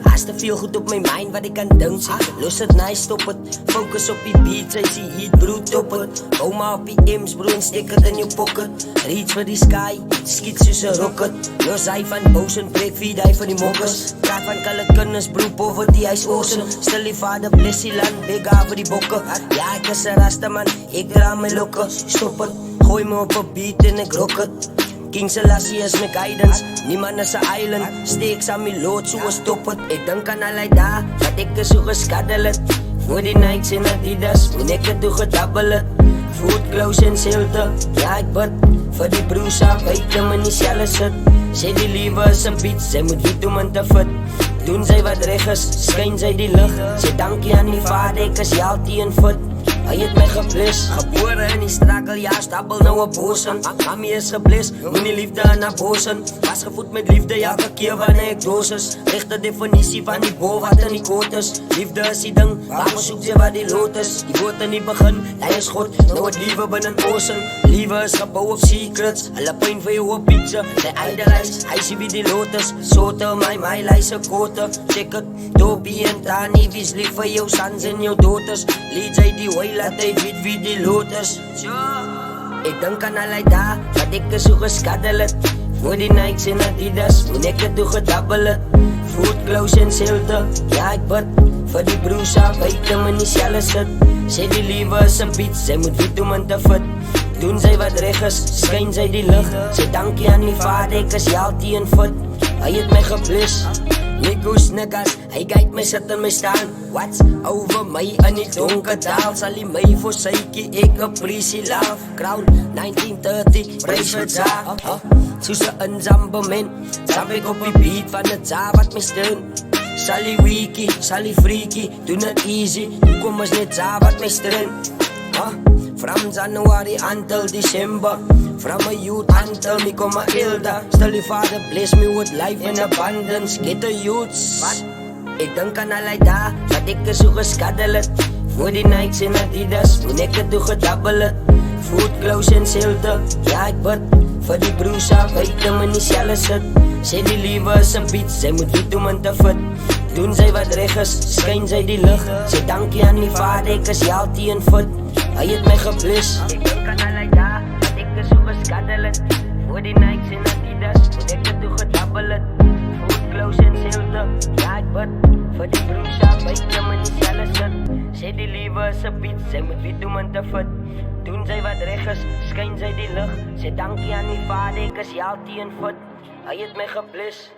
Haast te veel goed op my mind wat ek kan dink. Los het nice, stop het. Focus op die beats, hy sê heat bro, top het. Hou maar op die M's bro en steek het in jou pocket. Reach for the sky, skiet soos 'n rocket. Los hy van boos en break feed hy van die mokkers. Praat van kalle kinders bro, poverty hy's awesome. Stil die vader, bless die land, big af vir die bokke. Ja, ek is 'n rasta man, ek dra my lokke. Stop het, gooi me op 'n beat en ek rock het. King Selassie is my guidance, niemand is 'n island. Steeks aan my lood, so stop het. Ek dink aan al die dae, dat ek is so geskaddel het. Voor die Nikes en Adidas, when ek het toe gedabbel het. Food, clothes en shelter, ja ek bid. Vir die broers af, buite my nie selle sit. Sê die liewe is 'n beat, sy moet weet hoe man te fit. Doen sy wat reg is, skyn sy die lig. Sê dankie aan die vader, ek is healthy en fit. Hy het my gebless, gebore in die struggle, ja, stabbel nou 'n bossen. Mami is gebless, moenie liefde in 'n bossen. Was gevoed met liefde, elke keer wanneer ek doos is. Regte definisie van die bo wat in die koot is. Liefde is die ding, waarom soek jy wat die lot is? Die woord in die begin, hy is God, nou het liefde binne ocean. Liefde is gebou op secrets, hulle pyn vir jou op picture. They idolize, hy sê wie die lot is. So tel my lyse kote. Check it, Toby en Tani, wie's lief vir jou sons en jou daughters. Lead jy die way, laat hy weet wie die lot is. Ek dink aan al die dae, dat ek is so geskaddel het. Voor die Nikes en Adidas, when ek het toe gedabbel het. Food, clothes en shelter, ja ek bid. Vir die broers af, buite my nie selle sit. Sê die liewe is 'n beat, sy moet weet hoe man te fit. Doen sy wat reg is, skyn sy die lig. Sê dankie aan die vader, ek is healthy en fit. Hy het my gebless. Niggas, hy kyk my sit en my staan. What's over my in die donker daal? Sal hy my vir sykie, ek appreciate love. Crown 1930, prijs vir Za. Soos 'n inzambement, stap ek op die beat van het Za wat my steun. Sal hy weekie, sal hy freaky, doen het easy. Hoekom is net Za wat my steun? From January until December, from a youth until me come a elder. Still the father bless me with life in abundance. Get the youths. Ek dink aan al die dae, dat ek is so geskaddel het. Voor die Nikes en Adidas, when ek het toe gedabbel het. Food, clothes en shelter, ja ek bid. Vir die broers af, buite my nie selle sit. Sê die liewe is 'n beat, sy moet weet hoe man te fit. Doen sy wat reg is, skyn sy die lig. Sê dankie aan die vader, ek is healthy en fit. Hy het my gebless. Ek dink aan al die dae, dat ek is so geskaddel het. Voor die Nikes en Adidas, when ek het toe gedabbel het. Food, clothes en shelter, ja ek bid. Vir die broers af, buite my nie selle sit. Sê die liewe is 'n beat, sy moet weet hoe man te fit. Doen sy wat reg is, skyn sy die lig. Sê dankie aan die vader, ek is healthy en fit. Hy het my gebless.